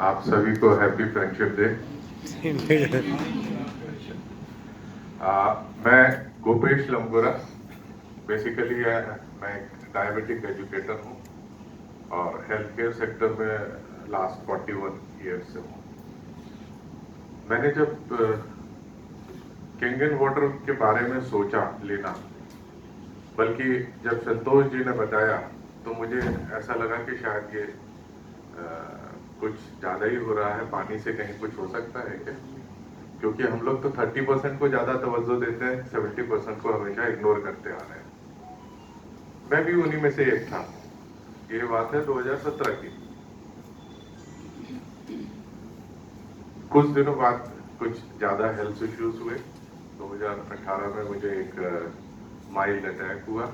आप सभी को हैप्पी फ्रेंडशिप डे। मैं गोपेश लंगोरा, बेसिकली मैं एक डायबिटिक एजुकेटर हूँ और हेल्थ केयर सेक्टर में लास्ट 41 ईयर्स से हूँ। मैंने जब किंगन वाटर के बारे में सोचा लेना, बल्कि जब संतोष जी ने बताया तो मुझे ऐसा लगा कि शायद ये कुछ ज़्यादा ही हो रहा है, पानी से कहीं कुछ हो सकता है क्या? क्योंकि हम लोग तो 30% को ज़्यादा तवज्जो देते हैं, 70% को हमेशा इग्नोर करते आ रहे हैं। मैं भी उन्हीं में से एक था। ये बात है 2017 की। कुछ दिनों बाद कुछ ज़्यादा हेल्थ इश्यूज हुए। 2018 में मुझे एक माइल्ड अटैक हुआ।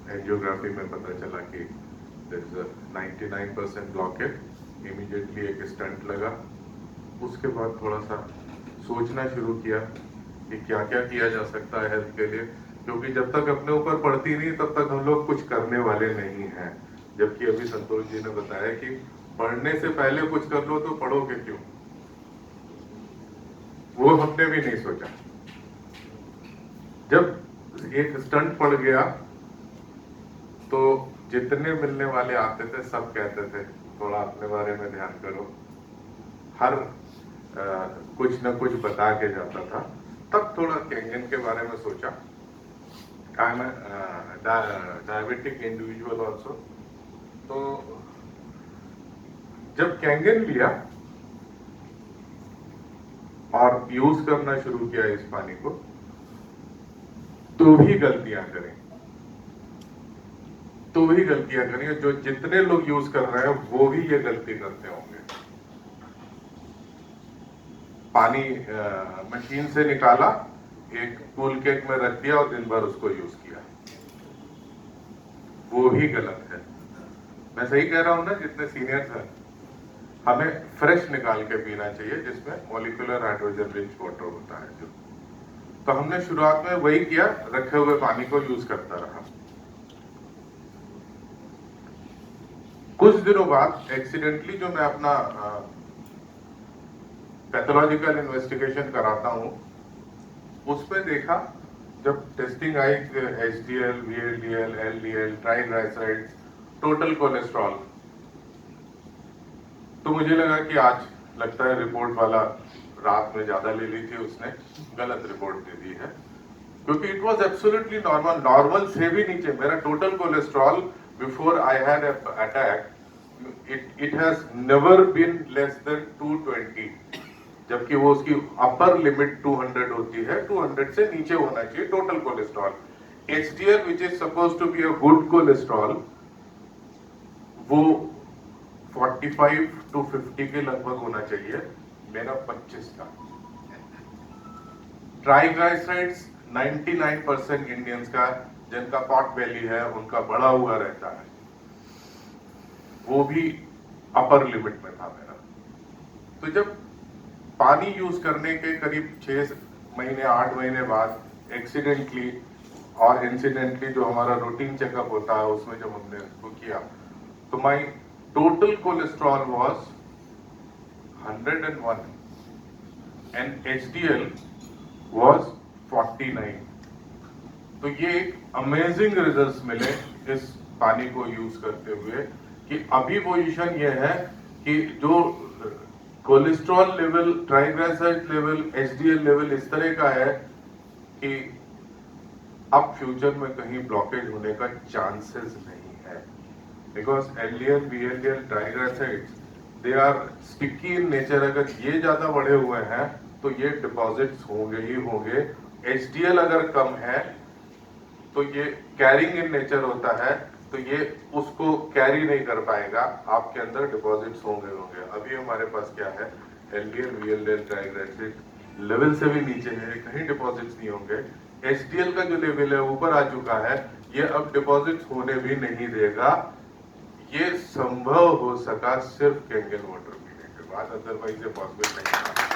एंजियोग्राफी में पता चला कि 99% ब्लॉकेज। इमीडिएटली एक स्टंट लगा। उसके बाद थोड़ा सा सोचना शुरू किया कि क्या क्या किया जा सकता है हेल्थ के लिए, क्योंकि जब तक अपने ऊपर पड़ती नहीं तब तक हम लोग कुछ करने वाले नहीं हैं। जबकि अभी संतोष जी ने बताया कि पढ़ने से पहले कुछ कर लो, तो पढ़ोगे क्यों? वो हमने भी नहीं सोचा। जब एक स्टंट पड़ गया तो जितने मिलने वाले आते थे सब कहते थे थोड़ा अपने बारे में ध्यान करो। हर कुछ न कुछ बता के जाता था। तब थोड़ा कैंगन के बारे में सोचा। I am diabetic individual also. तो जब कैंगन लिया और यूज करना शुरू किया इस पानी को, तो भी गलतियां करें, तो भी गलतियां करें। जो जितने लोग यूज कर रहे हैं वो भी ये गलती करते होंगे। पानी मशीन से निकाला, एक कूल केक में रख दिया और दिन भर उसको यूज किया, वो भी गलत है। मैं सही कह रहा हूं ना? जितने सीनियर्स हैं, हमें फ्रेश निकाल के पीना चाहिए, जिसमें मॉलिक्यूलर हाइड्रोजन रिच वाटर होता है जो। तो हमने शुरुआत में वही किया, रखे हुए पानी को यूज करता रहा। कुछ दिनों बाद एक्सीडेंटली जो मैं अपना पैथोलॉजिकल इन्वेस्टिगेशन कराता हूं, उसमें देखा, जब टेस्टिंग आई HDL, VLDL, LDL, triglycerides, total cholesterol, तो मुझे लगा कि आज लगता है रिपोर्ट वाला रात में ज्यादा ले ली थी उसने, गलत रिपोर्ट दे दी है। क्योंकि it was absolutely normal, normal से भी नीचे। मेरा total cholesterol before I had attack, it has never been less than 220, जबकि वो उसकी अपर लिमिट 200 होती है। 200 से नीचे होना चाहिए total cholesterol. HDL which is suppose to be a good cholesterol, वो 45 to 50 के लगभग होना चाहिए, मेरा 25 था। ट्राइग्लिसराइड्स 99% इंडियंस का, जिनका पॉट बेली है, उनका बढ़ा हुआ रहता है, वो भी अपर लिमिट में था मेरा। तो जब पानी यूज करने के करीब 6 महीने 8 महीने बाद एक्सीडेंटली और इंसिडेंटली जो हमारा रूटीन चेकअप होता है उसमें जब हमने उसको किया, तो माई total cholesterol was 101 and HDL was 49। तो ये एक अमेजिंग रिजल्ट्स मिले इस पानी को यूज करते हुए, कि अभी पोजीशन ये है कि जो cholesterol level, triglyceride level, HDL level इस तरह का है कि अब फ्यूचर में कहीं ब्लॉकेज होने का चांसेस नहीं है। Because LDL, VLDL, triglycerides, they are sticky in nature. अगर ये ज्यादा बढ़े हुए हैं तो ये डिपॉजिट्स होंगे ही होंगे। HDL अगर कम है तो ये कैरिंग इन नेचर होता है, तो ये उसको कैरी नहीं कर पाएगा, आपके अंदर डिपॉजिट्स होंगे होंगे। अभी हमारे पास क्या है? LDL, VLDL, ट्राइग्लिसराइड लेवल से भी नीचे है, कहीं डिपॉजिट्स नहीं होंगे। HDL का जो लेवल है ऊपर आ चुका है, ये अब डिपॉजिट्स होने भी नहीं देगा। ये संभव हो सका सिर्फ कैंगन वाटर पीने के बाद, अदरवाइज ये पॉसिबल नहीं था।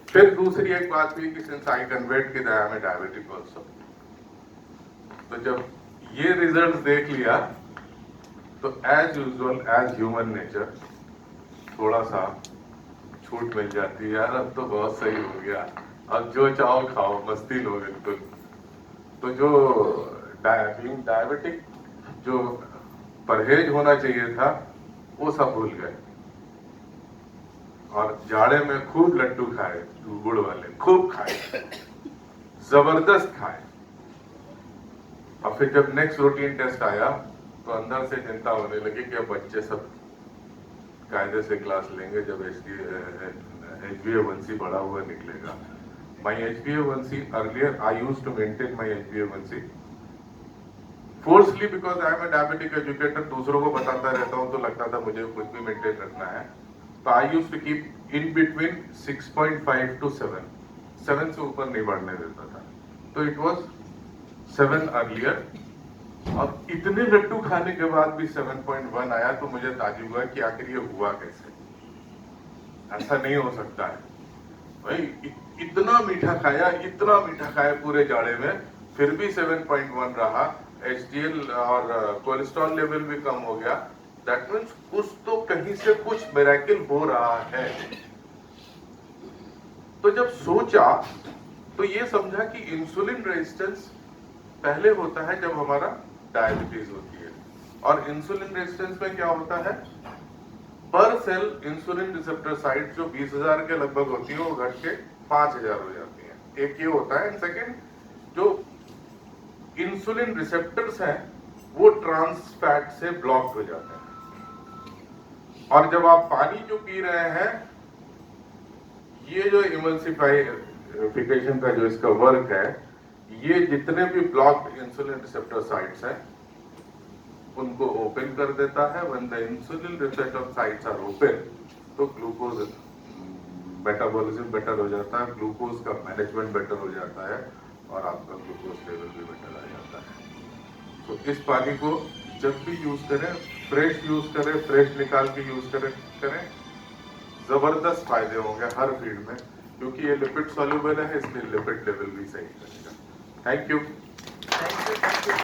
फिर दूसरी एक बात हुई कि सिंस आई कन्वर्ट कि आई एम डायबिटिक ऑल्सो, तो जब ये रिजल्ट देख लिया तो as usual as human nature थोड़ा सा छूट मिल जाती है, यार अब तो बहुत सही हो गया, अब जो चाहो खाओ, मस्ती लो बिल्कुल। तो जो डायबिटिक जो परहेज होना चाहिए था वो सब भूल गए, और जाड़े में खूब लड्डू खाए, गुड़ वाले खूब खाए, जबरदस्त खाए। और फिर जब नेक्स्ट रूटीन टेस्ट आया तो अंदर से चिंता होने लगी कि अब बच्चे सब कायदे से क्लास लेंगे जब HbA1c बढ़ा हुआ निकलेगा। My HbA1c earlier I used to maintain my HbA1c forcibly because I am a diabetic educator, दूसरों को बताता रहता हूँ तो लगता था मुझे कुछ भी मेंटेन रखना है। तो I used to keep in between 6.5 to 7 से ऊपर नहीं बढ़ने देता था। तो इट वाज 7 अर्लियर, और इतने लड्डू खाने के बाद भी 7.1 आया तो मुझे ताज्जुब हुआ कि आखिर ये हुआ कैसे, ऐसा नहीं हो सकता है भाई। इतना मीठा खाया पूरे जाड़े में, फिर भी 7.1 रहा। HDL और कोलेस्ट्रॉल लेवल भी कम हो गया। दैट मीन्स कुछ तो कहीं से कुछ मिरेकल हो रहा है। तो जब सोचा तो ये समझा कि इंसुलिन रेजिस्टेंस पहले होता है जब हमारा डायबिटीज होती है, और इंसुलिन रेजिस्टेंस में क्या होता है, पर सेल इंसुलिन रिसेप्टर साइट जो 20,000 के लगभग होती है वो घट के 5,000 हो जाती है। एक ये होता है, सेकंड जो इंसुलिन रिसेप्टर्स हैं वो ट्रांस फैट से ब्लॉक हो जाते हैं। और जब आप पानी जो पी रहे हैं, ये जो इमल्सिफिकेशन का जो इसका वर्क है, ये जितने भी ब्लॉक्ड इंसुलिन रिसेप्टर साइट्स हैं उनको ओपन कर देता है। When the insulin receptor sites are open तो ग्लूकोज मेटाबॉलिज्म बेटर हो जाता है, ग्लूकोज का मैनेजमेंट बेटर हो जाता है, और आपका ग्लूकोज लेवल भी बेटर आ जाता है। तो इस पानी को जब भी यूज करें, फ्रेश यूज करें, फ्रेश निकाल के यूज करें, जबरदस्त फायदे होंगे हर फीड में, क्योंकि ये लिपिड सॉल्युबल है, इसलिए लिपिड लेवल भी सही रहेगा। Thank you.